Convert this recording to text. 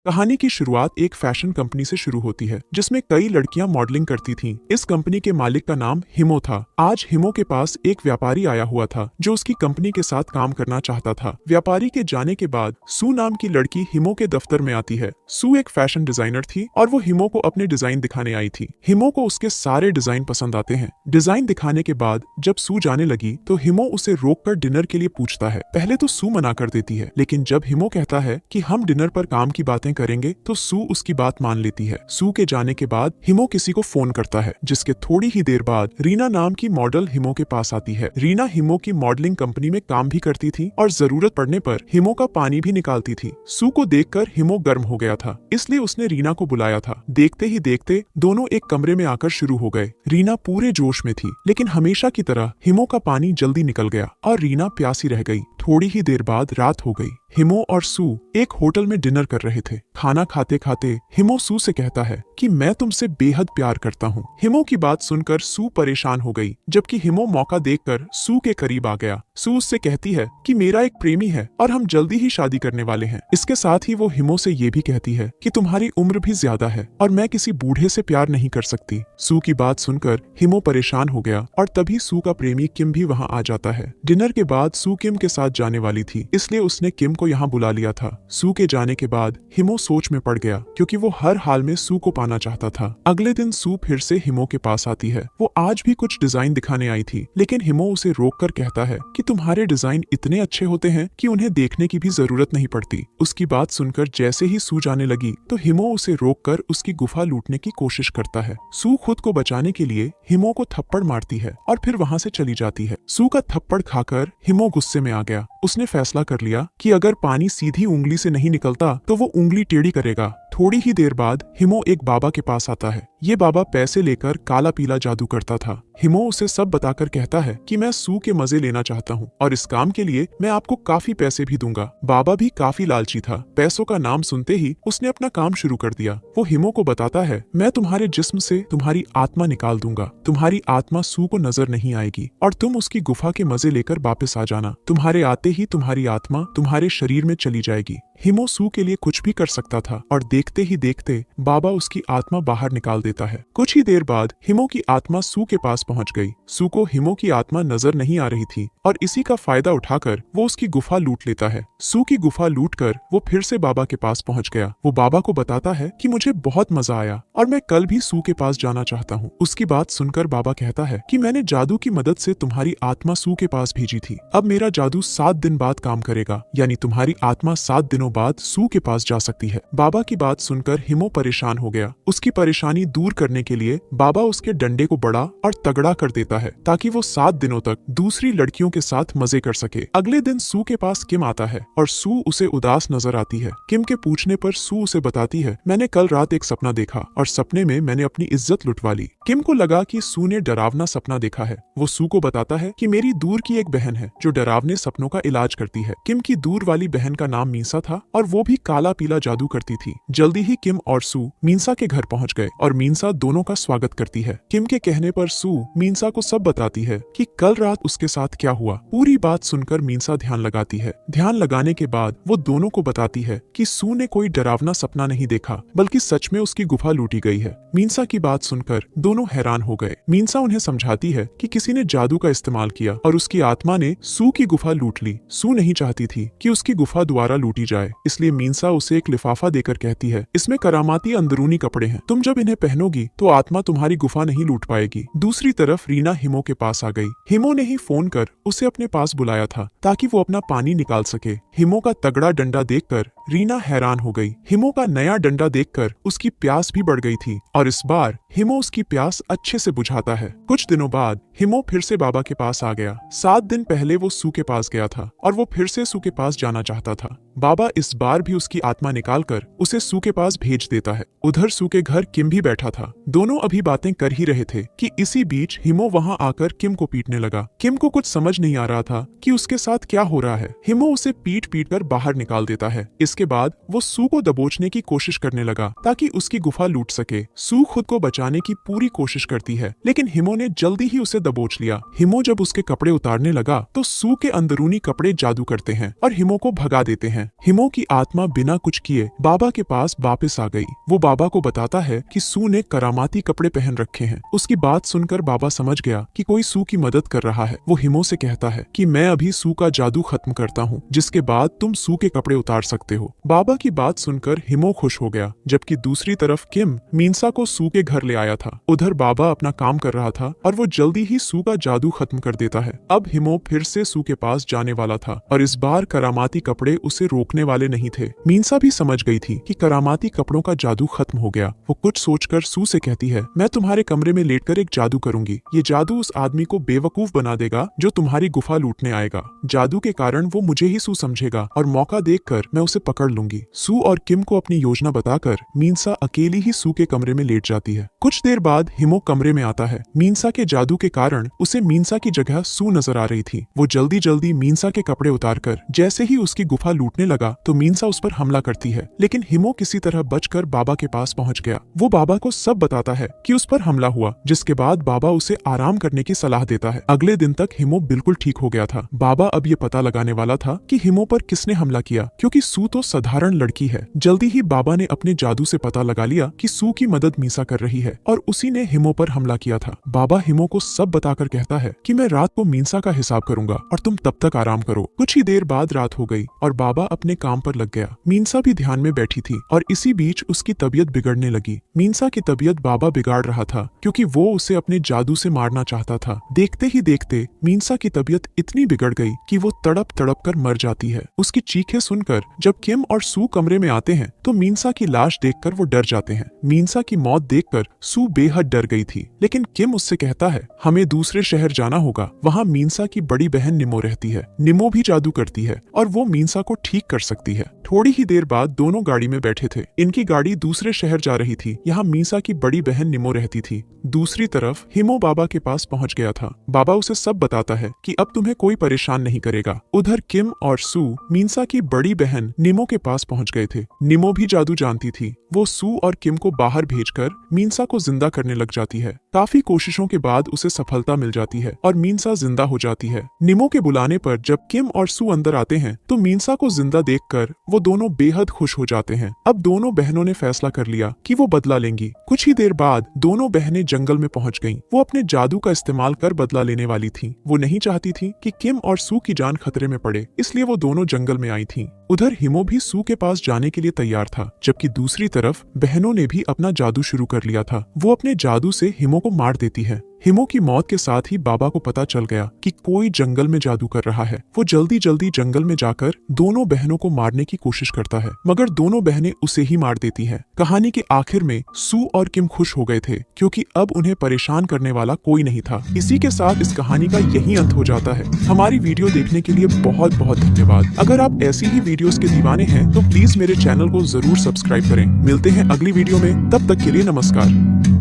कहानी की शुरुआत एक फैशन कंपनी से शुरू होती है जिसमें कई लड़कियां मॉडलिंग करती थीं। इस कंपनी के मालिक का नाम हिमो था। आज हिमो के पास एक व्यापारी आया हुआ था जो उसकी कंपनी के साथ काम करना चाहता था। व्यापारी के जाने के बाद सू नाम की लड़की हिमो के दफ्तर में आती है। सू एक फैशन डिजाइनर थी और वो हिमो को अपने डिजाइन दिखाने आई थी। हिमो को उसके सारे डिजाइन पसंद आते हैं। डिजाइन दिखाने के बाद जब सू जाने लगी तो हिमो उसे रोककर डिनर के लिए पूछता है। पहले तो सू मना कर देती है, लेकिन जब हिमो कहता है कि हम डिनर पर काम की बातें करेंगे तो सू उसकी बात मान लेती है। सू के जाने के बाद हिमो किसी को फोन करता है, जिसके थोड़ी ही देर बाद रीना नाम की मॉडल हिमो के पास आती है। रीना हिमो की मॉडलिंग कंपनी में काम भी करती थी और जरूरत पड़ने पर हिमो का पानी भी निकालती थी। सू को देखकर हिमो गर्म हो गया था, इसलिए उसने रीना को बुलाया था। देखते ही देखते दोनों एक कमरे में आकर शुरू हो गए। रीना पूरे जोश में थी, लेकिन हमेशा की तरह हिमो का पानी जल्दी निकल गया और रीना प्यासी रह गई। थोड़ी ही देर बाद रात हो गई। हिमो और सू एक होटल में डिनर कर रहे थे। खाना खाते खाते हिमो सू से कहता है कि मैं तुमसे बेहद प्यार करता हूँ। हिमो की बात सुनकर सू परेशान हो गई, जबकि हिमो मौका देखकर सू के करीब आ गया। सू उससे कहती है कि मेरा एक प्रेमी है और हम जल्दी ही शादी करने वाले हैं। इसके साथ ही वो हिमो से ये भी कहती है कि तुम्हारी उम्र भी ज्यादा है और मैं किसी बूढ़े से प्यार नहीं कर सकती। सू की बात सुनकर हिमो परेशान हो गया और तभी सू का प्रेमी किम भी वहाँ आ जाता है। डिनर के बाद सू किम के साथ जाने वाली थी, इसलिए उसने किम को यहाँ बुला लिया था। सू के जाने के बाद हिमो सोच में पड़ गया, क्योंकि वो हर हाल में सू को पाना चाहता था। अगले दिन सू फिर से हिमो के पास आती है। वो आज भी कुछ डिजाइन दिखाने आई थी, लेकिन हिमो उसे रोककर कहता है कि तुम्हारे डिजाइन इतने अच्छे होते हैं कि उन्हें देखने की भी जरूरत नहीं पड़ती। उसकी बात सुनकर जैसे ही सू जाने लगी तो हिमो उसे रोककर उसकी गुफा लूटने की कोशिश करता है। सू खुद को बचाने के लिए हिमो को थप्पड़ मारती है और फिर वहाँ से चली जाती है। सू का थप्पड़ खाकर हिमो गुस्से में आ गया। उसने फैसला कर लिया कि अगर पानी सीधी उंगली से नहीं निकलता तो वो उंगली टेढ़ी करेगा। थोड़ी ही देर बाद हिमो एक बाबा के पास आता है। ये बाबा पैसे लेकर काला पीला जादू करता था। हिमो उसे सब बताकर कहता है कि मैं सू के मजे लेना चाहता हूँ और इस काम के लिए मैं आपको काफी पैसे भी दूंगा। बाबा भी काफी लालची था। पैसों का नाम सुनते ही उसने अपना काम शुरू कर दिया। वो हिमो को बताता है, मैं तुम्हारे जिस्म से तुम्हारी आत्मा निकाल दूंगा। तुम्हारी आत्मा सू को नजर नहीं आएगी और तुम उसकी गुफा के मजे लेकर वापस आ जाना। तुम्हारे आते ही तुम्हारी आत्मा तुम्हारे शरीर में चली जाएगी। हिमो सू के लिए कुछ भी कर सकता था और देखते ही देखते बाबा उसकी आत्मा बाहर निकाल देता है। कुछ ही देर बाद हिमो की आत्मा सू के पास पहुंच गई। सू को हिमो की आत्मा नजर नहीं आ रही थी और इसी का फायदा उठाकर वो उसकी गुफा लूट लेता है। सू की गुफा लूटकर वो फिर से बाबा के पास पहुंच गया। वो बाबा को बताता है कि मुझे बहुत मजा आया और मैं कल भी सू के पास जाना चाहता हूँ। उसकी बात सुनकर बाबा कहता है कि मैंने जादू की मदद से तुम्हारी आत्मा सू के पास भेजी थी। अब मेरा जादू 7 दिन बाद काम करेगा, यानी तुम्हारी आत्मा 7 दिनों बाद सू के पास जा सकती है। बाबा की बात सुनकर हिमो परेशान हो गया। उसकी परेशानी दूर करने के लिए बाबा उसके डंडे को बड़ा और तगड़ा कर देता है ताकि वो 7 दिनों तक दूसरी लड़कियों के साथ मजे कर सके। अगले दिन सू के पास किम आता है और सू उसे उदास नजर आती है। किम के पूछने पर सू उसे बताती है, मैंने कल रात एक सपना देखा और सपने में मैंने अपनी इज्जत लुटवा ली। किम को लगा कि सू ने डरावना सपना देखा है। वो सू को बताता है कि मेरी दूर की एक बहन है जो डरावने सपनों का इलाज करती है। किम की दूर वाली बहन का नाम मीसा था और वो भी काला पीला जादू करती थी। जल्दी ही किम और सू मीसा के घर पहुंच गए और मीसा दोनों का स्वागत करती है। किम के कहने पर सू मीसा को सब बताती है कि कल रात उसके साथ क्या हुआ। पूरी बात सुनकर मीसा ध्यान लगाती है। ध्यान लगाने के बाद वो दोनों को बताती है कि सू ने कोई डरावना सपना नहीं देखा, बल्कि सच में उसकी गुफा लूटी गई है। मीसा की बात सुनकर दोनों हैरान हो गए। मीसा उन्हें समझाती है कि किसी ने जादू का इस्तेमाल किया और उसकी आत्मा ने सू की गुफा लूट ली। सू नहीं चाहती थी कि उसकी गुफा दोबारा लूटी जाए, इसलिए मीसा उसे एक लिफाफा देकर कहती है, इसमें करामाती अंदरूनी कपड़े हैं, तुम जब इन्हें पहनोगी तो आत्मा तुम्हारी गुफा नहीं लूट पाएगी। दूसरी तरफ रीना हिमो के पास आ गई। हिमो ने ही फोन कर उसे अपने पास बुलाया था ताकि वो अपना पानी निकाल सके। हिमो का तगड़ा डंडा देखकर रीना हैरान हो गई। हिमो का नया डंडा देखकर उसकी प्यास भी बढ़ गई थी और इस बार हिमो उसकी प्यास अच्छे से बुझाता है। कुछ दिनों बाद हिमो फिर से बाबा के पास आ गया। 7 दिन पहले वो सू के पास गया था और वो फिर से सू के पास जाना चाहता था। बाबा इस बार भी उसकी आत्मा निकालकर उसे सू के पास भेज देता है। उधर सू के घर किम भी बैठा बैठा था। दोनों अभी बातें कर ही रहे थे कि इसी बीच हिमो वहां आकर किम को पीटने लगा। किम को कुछ समझ नहीं आ रहा था कि उसके साथ क्या हो रहा है। हिमो उसे पीट पीट कर बाहर निकाल देता है। इसके बाद वो सू को दबोचने की कोशिश करने लगा ताकि उसकी गुफा लूट सके। सू खुद को बचाने की पूरी कोशिश करती है, लेकिन हिमो ने जल्दी ही उसे दबोच लिया। हिमो जब उसके कपड़े उतारने लगा तो सू के अंदरूनी कपड़े जादू करते हैं और हिमो को भगा देते हैं। हिमो की आत्मा बिना कुछ किए बाबा के पास वापस आ गई। वो बाबा को बताता है कि सू ने करामाती कपड़े पहन रखे हैं। उसकी बात सुनकर बाबा समझ गया कि कोई सू की मदद कर रहा है। वो हिमो से कहता है कि मैं अभी सू का जादू खत्म करता हूँ, जिसके बाद तुम सू के कपड़े उतार सकते हो। बाबा की बात सुनकर हिमो खुश हो गया, जबकि दूसरी तरफ किम मीनसा को सू के घर ले आया था। उधर बाबा अपना काम कर रहा था और वो जल्दी ही सू का जादू खत्म कर देता है। अब हिमो फिर से सू के पास जाने वाला था और इस बार करामाती कपड़े उसे रोकने वाले नहीं थे। मीनसा भी समझ गई थी कि करामाती कपड़ों का जादू खत्म हो गया। वो कुछ सोचकर सू से कहती है, मैं तुम्हारे कमरे में लेटकर एक जादू करूंगी। ये जादू उस आदमी को बेवकूफ बना देगा जो तुम्हारी गुफा लूटने आएगा। जादू के कारण वो मुझे ही सू समझेगा और मौका देखकर मैं उसे पकड़ लूंगी। सू और किम को अपनी योजना बताकर मीनसा अकेली ही सू के कमरे में लेट जाती है। कुछ देर बाद हिमो कमरे में आता है। मीनसा के जादू के कारण उसे मीनसा की जगह सू नजर आ रही थी। वो जल्दी जल्दी मीनसा के कपड़े उतारकर जैसे ही उसकी गुफा लूटने लगा तो मीनसा उस पर हमला करती है, लेकिन हिमो किसी तरह बचकर बाबा के पास पहुंच गया। वो बाबा को सब बताता है कि उस पर हमला हुआ, जिसके बाद बाबा उसे आराम करने की सलाह देता है। अगले दिन तक हिमो बिल्कुल ठीक हो गया था। बाबा अब ये पता लगाने वाला था कि हिमो पर किसने हमला किया, क्योंकि सू तो साधारण लड़की है। जल्दी ही बाबा ने अपने जादू से पता लगा लिया कि सू की मदद मीसा कर रही है और उसी ने हिमो पर हमला किया था। बाबा हिमो को सब बताकर कहता है कि मैं रात को मीसा का हिसाब करूंगा और तुम तब तक आराम करो। कुछ ही देर बाद रात हो गई और बाबा अपने काम पर लग गया। मीनसा भी ध्यान में बैठी थी और इसी बीच उसकी तबीयत बिगड़ने लगी। मीनसा की तबीयत बाबा बिगाड़ रहा था, क्योंकि वो उसे अपने जादू से मारना चाहता था। देखते ही देखते मीनसा की तबीयत इतनी बिगड़ गई कि वो तड़प तड़प कर मर जाती है। उसकी चीखें सुनकर जब किम और सू कमरे में आते हैं तो मीनसा की लाश देखकर वो डर जाते हैं। मीनसा की मौत देखकर सू बेहद डर गई थी, लेकिन किम उससे कहता है, हमें दूसरे शहर जाना होगा। वहाँ मीनसा की बड़ी बहन निमो रहती है। निमो भी जादू करती है और वो मीनसा को ठीक कर सकती है। थोड़ी ही देर बाद दोनों गाड़ी में बैठे थे। इनकी गाड़ी दूसरे शहर जा रही थी। यहाँ मीसा की बड़ी बहन निमो रहती थी। दूसरी तरफ हिमो बाबा के पास पहुंच गया था। बाबा उसे सब बताता है कि अब तुम्हें कोई परेशान नहीं करेगा। उधर किम और सू मीनसा की बड़ी बहन निमो के पास पहुंच गए थे। निमो भी जादू जानती थी। वो सू और किम को बाहर भेजकर मीनसा को जिंदा करने लग जाती है। काफी कोशिशों के बाद उसे सफलता मिल जाती है और मीनसा जिंदा हो जाती है। निमो के बुलाने पर जब किम और सू अंदर आते हैं तो मीनसा को जिंदा देखकर वो दोनों बेहद खुश हो जाते हैं। अब दोनों बहनों ने फैसला कर लिया कि वो बदला लेंगी। कुछ ही देर बाद दोनों बहनें जंगल में पहुंच गईं। वो अपने जादू का इस्तेमाल कर बदला लेने वाली थीं। वो नहीं चाहती थी कि किम और सू की जान खतरे में पड़े, इसलिए वो दोनों जंगल में आई थीं। उधर हिमो भी सू के पास जाने के लिए तैयार था, जबकि दूसरी तरफ बहनों ने भी अपना जादू शुरू कर लिया था। वो अपने जादू से हिमो को मार देती है। हिमो की मौत के साथ ही बाबा को पता चल गया कि कोई जंगल में जादू कर रहा है। वो जल्दी जल्दी जंगल में जाकर दोनों बहनों को मारने की कोशिश करता है, मगर दोनों बहनें उसे ही मार देती हैं। कहानी के आखिर में सू और किम खुश हो गए थे, क्योंकि अब उन्हें परेशान करने वाला कोई नहीं था। इसी के साथ इस कहानी का यही अंत हो जाता है। हमारी वीडियो देखने के लिए बहुत बहुत धन्यवाद। अगर आप ऐसी ही वीडियोस के दीवाने हैं तो प्लीज मेरे चैनल को जरूर सब्सक्राइब करें। मिलते हैं अगली वीडियो में, तब तक के लिए नमस्कार।